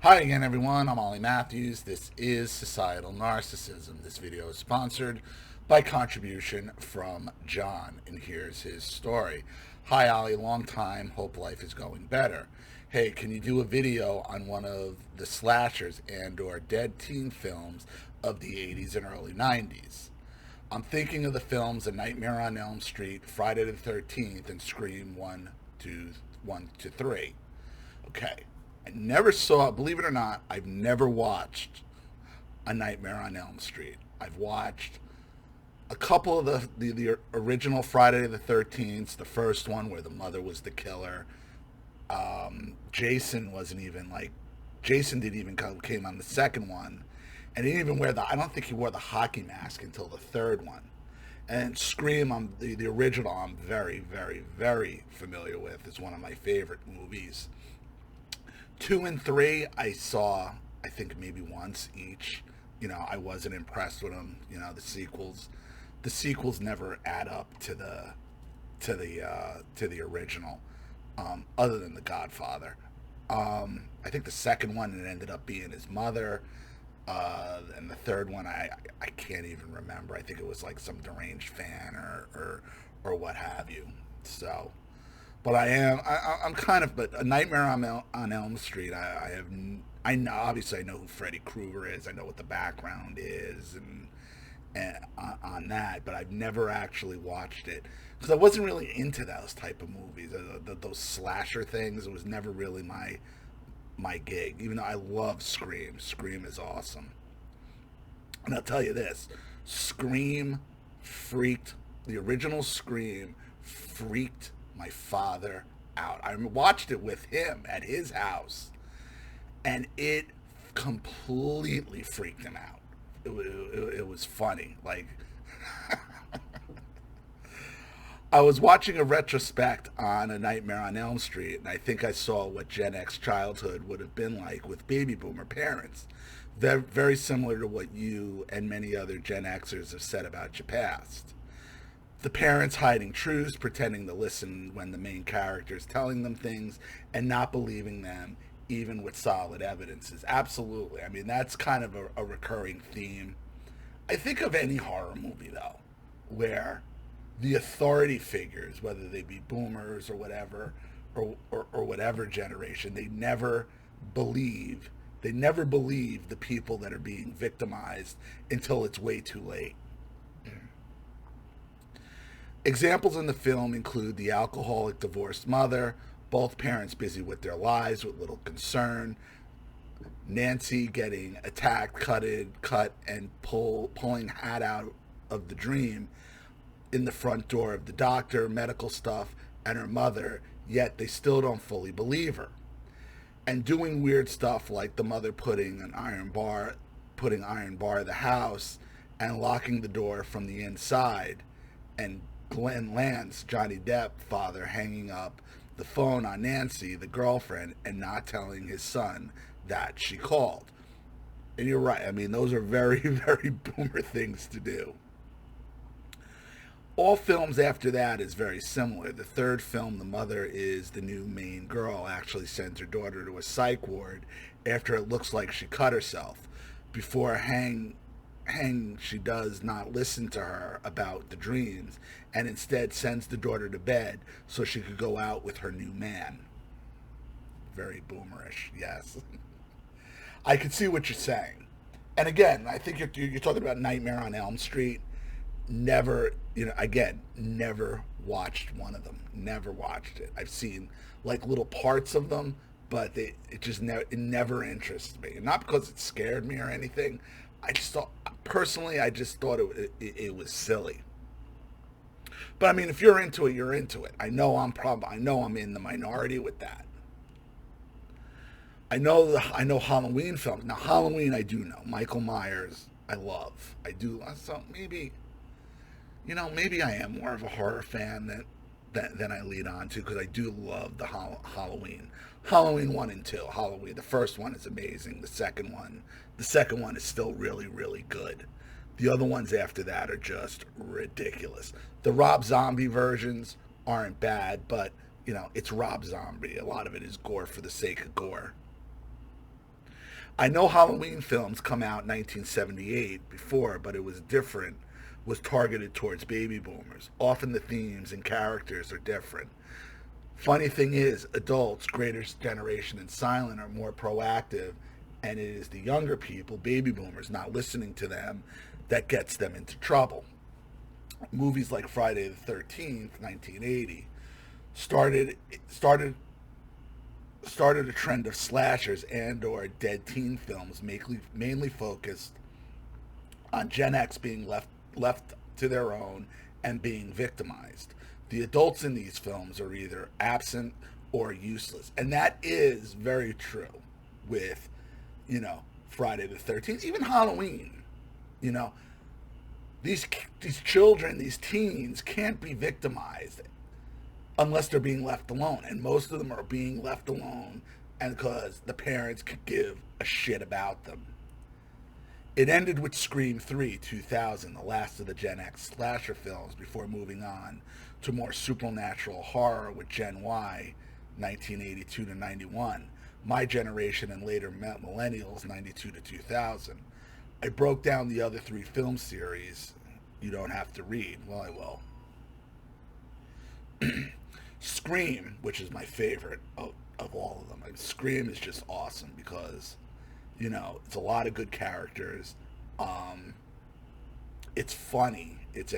Hi again, everyone. I'm Ollie Matthews. This is Societal Narcissism. This video is sponsored by contribution from John, and here's his story. Hi, Ollie. Long time. Hope life is going better. Hey, can you do a video on one of the slashers and/or dead teen films of the 80s and early 90s? I'm thinking of the films A Nightmare on Elm Street, Friday the 13th, and Scream 1 to 3. Okay. I never saw, believe it or not, I've never watched A Nightmare on Elm Street. I've watched a couple of the original Friday the 13th, the first one where the mother was the killer. Jason wasn't even like, Jason didn't even came on the second one. And he didn't even wear I don't think he wore the hockey mask until the third one. And Scream, the original, I'm very, very, very familiar with. It's one of my favorite movies. 2 and 3, I saw, I think maybe once each. I wasn't impressed with them. The sequels never add up to the original, other than The Godfather. I think the second one, it ended up being his mother. And the third one, I can't even remember. I think it was like some deranged fan or what have you. So, but I'm kind of, but A Nightmare on Elm Street, I know, obviously I know who Freddy Krueger is. I know what the background is and on that, but I've never actually watched it because I wasn't really into those type of movies, those slasher things. It was never really my gig, even though I love Scream. Scream is awesome. And I'll tell you this, the original Scream freaked my father out. I watched it with him at his house, and it completely freaked him out. It was funny. Like, I was watching a retrospect on A Nightmare on Elm Street, and I think I saw what Gen X childhood would have been like with baby boomer parents. They're very similar to what you and many other Gen Xers have said about your past. The parents hiding truths, pretending to listen when the main character is telling them things, and not believing them, even with solid evidences. Absolutely. I mean, that's kind of a recurring theme. I think of any horror movie, though, where the authority figures, whether they be boomers or whatever, or whatever generation, they never believe the people that are being victimized until it's way too late. Examples in the film include the alcoholic divorced mother, both parents busy with their lives with little concern, Nancy getting attacked, cut, and pulling hat out of the dream in the front door of the doctor, medical stuff, and her mother, yet they still don't fully believe her. And doing weird stuff like the mother putting iron bar the house and locking the door from the inside, and Glenn Lance, Johnny Depp father, hanging up the phone on Nancy, the girlfriend, and not telling his son that she called. And you're right. I mean, those are very, very boomer things to do. All films after that is very similar. The third film, the mother is the new main girl, actually sends her daughter to a psych ward after it looks like she cut herself. Before she does not listen to her about the dreams and instead sends the daughter to bed so she could go out with her new man. Very boomerish, yes. I can see what you're saying. And again, I think you're talking about Nightmare on Elm Street. Never watched one of them. Never watched it. I've seen like little parts of them, but it never interested me. And not because it scared me or anything. I just thought it was silly. But I mean, if you're into it, you're into it. I know I'm in the minority with that. I know Halloween films. Now Halloween I do know. Michael Myers I love. I do. So maybe I am more of a horror fan than I lead on to, because I do love the Halloween. Halloween 1 and 2. Halloween, the first one is amazing. The second one is still really, really good. The other ones after that are just ridiculous. The Rob Zombie versions aren't bad, but it's Rob Zombie. A lot of it is gore for the sake of gore. I know Halloween films come out in 1978 before, but it was different, was targeted towards baby boomers. Often the themes and characters are different. Funny thing is, adults, greater generation and silent, are more proactive, and it is the younger people, baby boomers, not listening to them that gets them into trouble. Movies like Friday the 13th, 1980, started started started a trend of slashers and or dead teen films mainly focused on Gen X being left to their own and being victimized. The adults in these films are either absent or useless. And that is very true with, Friday the 13th, even Halloween. You know, these children, these teens can't be victimized unless they're being left alone. And most of them are being left alone and because the parents could give a shit about them. It ended with Scream 3, 2000, the last of the Gen X slasher films, before moving on to more supernatural horror with Gen Y, 1982 to 91, my generation and later millennials, 92 to 2000. I broke down the other three film series. You don't have to read. Well, I will. Scream, which is my favorite of all of them. Scream is just awesome because, it's a lot of good characters. It's funny. It's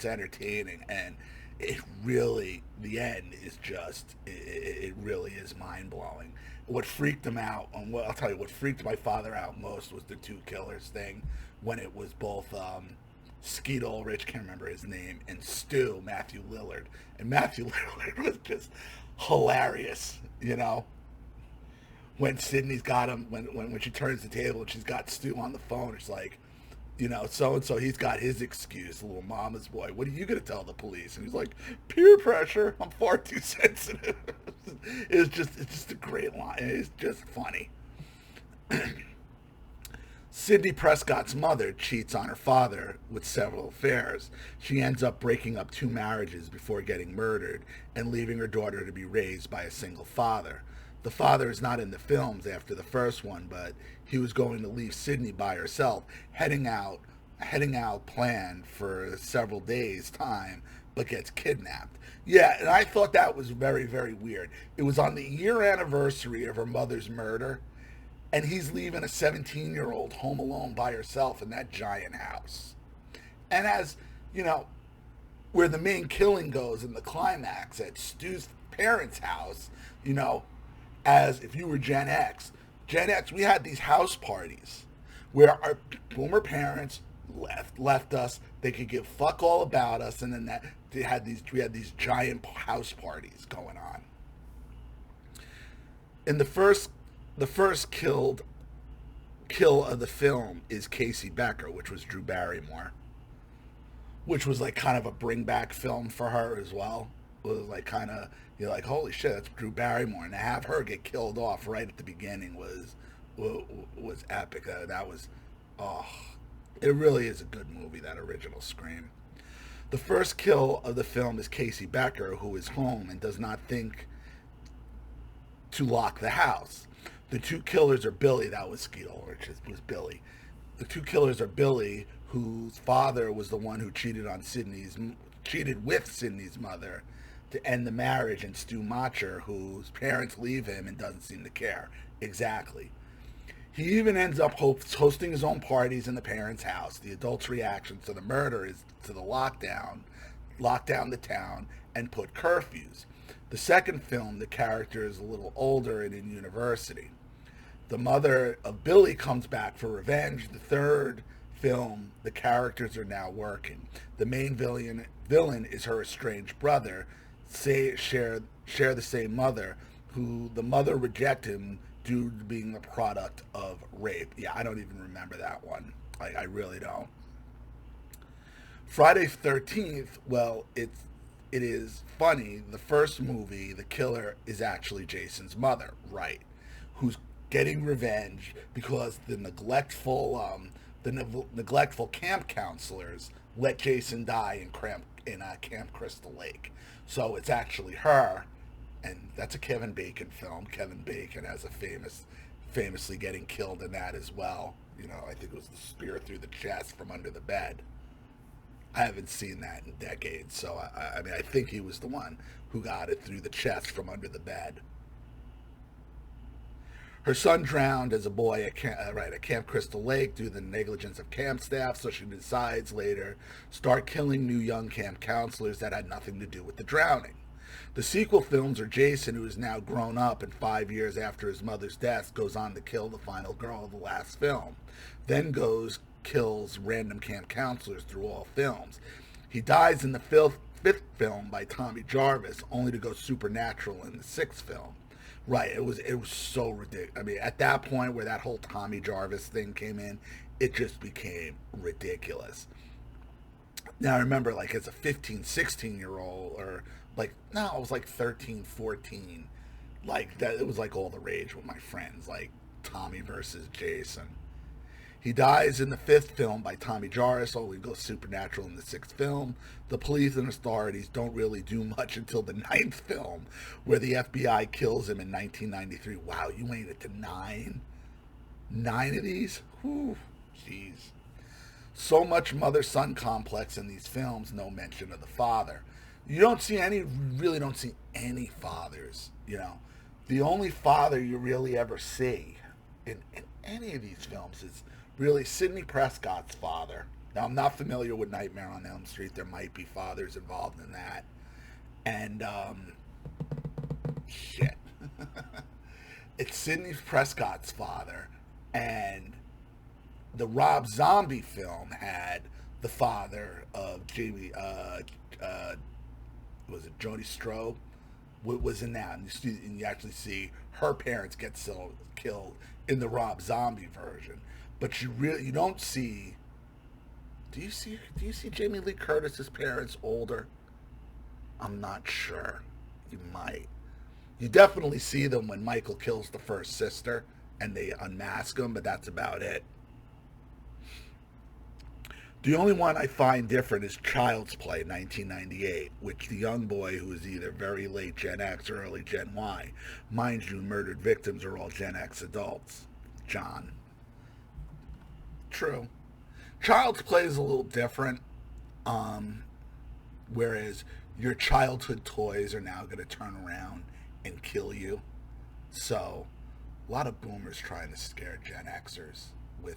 entertaining, and it really, the end is just, it really is mind blowing. What freaked him out, and I'll tell you, what freaked my father out most was the two killers thing, when it was both Skeet Ulrich, can't remember his name, and Stu, Matthew Lillard. And Matthew Lillard was just hilarious, when Sydney's got him, when she turns the table and she's got Stu on the phone, it's like, so and so, he's got his excuse, little mama's boy. What are you gonna tell the police? And he's like, peer pressure. I'm far too sensitive. It's just a great line. It's just funny. Sidney Prescott's mother cheats on her father with several affairs. She ends up breaking up 2 marriages before getting murdered and leaving her daughter to be raised by a single father. The father is not in the films after the first one, but he was going to leave Sydney by herself, heading out planned for several days' time, but gets kidnapped. Yeah, and I thought that was very, very weird. It was on the year anniversary of her mother's murder, and he's leaving a 17-year-old home alone by herself in that giant house. And as, where the main killing goes in the climax at Stu's parents' house, as if you were Gen X, we had these house parties where our boomer parents left us. They could give fuck all about us, and then we had these giant house parties going on. In the first kill of the film is Casey Becker, which was Drew Barrymore, which was like kind of a bring back film for her as well. It was like kind of, you're like, holy shit, that's Drew Barrymore, and to have her get killed off right at the beginning was epic. That was, it really is a good movie, that original Scream. The first kill of the film is Casey Becker, who is home and does not think to lock the house. The two killers are Billy, that was Skeet Ulrich, was Billy. The two killers are Billy, whose father was the one who cheated with Sydney's mother to end the marriage, and Stu Macher, whose parents leave him and doesn't seem to care. Exactly. He even ends up hosting his own parties in the parents' house. The adults' reaction to the murder is to the lock down the town, and put curfews. The second film, the character is a little older and in university. The mother of Billy comes back for revenge. The third film, the characters are now working. The main villain is her estranged brother, share the same mother, who the mother rejected him due to being the product of rape. Yeah, I don't even remember that one. I really don't. Friday 13th, well, it is funny. The first movie, the killer is actually Jason's mother, right? Who's getting revenge because the neglectful camp counselors let Jason die in Camp Crystal Lake. So it's actually her, and that's a Kevin Bacon film. Kevin Bacon has a famously getting killed in that as well. You know, I think it was the spear through the chest from under the bed. I haven't seen that in decades, so I mean, I think he was the one who got it through the chest from under the bed. Her son drowned as a boy at Camp Crystal Lake due to the negligence of camp staff, so she decides later start killing new young camp counselors that had nothing to do with the drowning. The sequel films are Jason, who is now grown up and 5 years after his mother's death goes on to kill the final girl of the last film, then kills random camp counselors through all films. He dies in the fifth film by Tommy Jarvis, only to go supernatural in the sixth film. Right, it was so ridiculous. I mean, at that point where that whole Tommy Jarvis thing came in, it just became ridiculous. Now I remember, like, as a 15, 16-year-old, or like, no, I was like 13, 14, like that, it was like all the rage with my friends, like Tommy versus Jason. He dies in the fifth film by Tommy Jarvis, only goes supernatural in the sixth film. The police and authorities don't really do much until the ninth film, where the FBI kills him in 1993. Wow, you made it to nine? 9 of these? Whew, jeez. So much mother-son complex in these films, no mention of the father. You really don't see any fathers, you know. The only father you really ever see in any of these films is really Sidney Prescott's father. Now, I'm not familiar with Nightmare on Elm Street. There might be fathers involved in that. And, shit. It's Sidney Prescott's father. And the Rob Zombie film had the father of Jamie, was it Joni Stroh? Was in that. And you actually see her parents get killed in the Rob Zombie version. But you don't see. Do you see Jamie Lee Curtis's parents older? I'm not sure. You might. You definitely see them when Michael kills the first sister and they unmask him, but that's about it. The only one I find different is Child's Play, 1998, which the young boy, who is either very late Gen X or early Gen Y, mind you, murdered victims are all Gen X adults. John. True. Child's Play is a little different, whereas your childhood toys are now going to turn around and kill you. So, a lot of boomers trying to scare Gen Xers with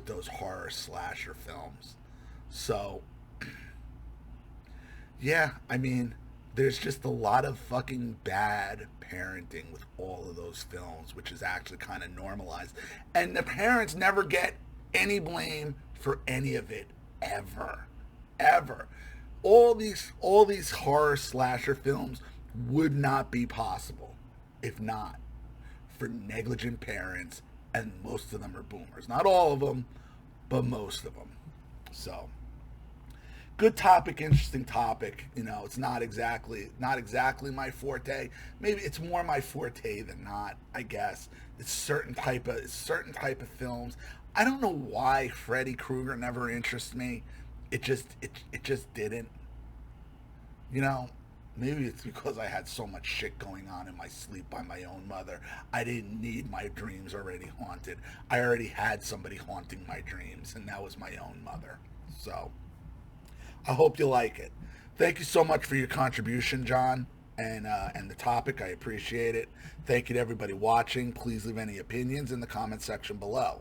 those horror slasher films. So, yeah, I mean, there's just a lot of fucking bad parenting with all of those films, which is actually kind of normalized. And the parents never get any blame for any of it, ever. Ever. All these horror slasher films would not be possible if not for negligent parents, and most of them are boomers. Not all of them, but most of them. So, good topic, interesting topic. You know, it's not exactly my forte. Maybe it's more my forte than not, I guess. It's certain type of films. I don't know why Freddy Krueger never interested me. It just didn't. You know, maybe it's because I had so much shit going on in my sleep by my own mother. I didn't need my dreams already haunted. I already had somebody haunting my dreams, and that was my own mother. So, I hope you like it. Thank you so much for your contribution, John, and the topic. I appreciate it. Thank you to everybody watching. Please leave any opinions in the comment section below.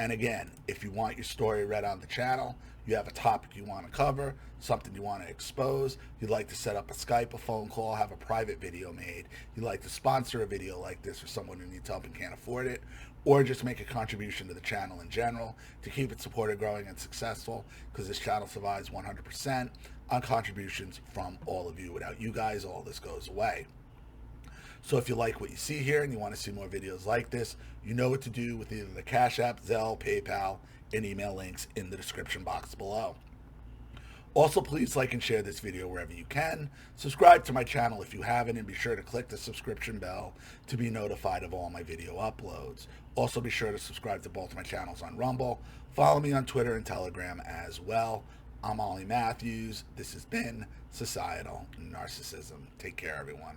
And again, if you want your story read on the channel, you have a topic you want to cover, something you want to expose, you'd like to set up a Skype, a phone call, have a private video made, you'd like to sponsor a video like this for someone who needs help and can't afford it, or just make a contribution to the channel in general to keep it supported, growing, and successful, because this channel survives 100% on contributions from all of you. Without you guys, all this goes away. So if you like what you see here and you want to see more videos like this, you know what to do with either the Cash App, Zelle, PayPal, and email links in the description box below. Also, please like and share this video wherever you can. Subscribe to my channel if you haven't, and be sure to click the subscription bell to be notified of all my video uploads. Also, be sure to subscribe to both my channels on Rumble. Follow me on Twitter and Telegram as well. I'm Ollie Matthews. This has been Societal Narcissism. Take care, everyone.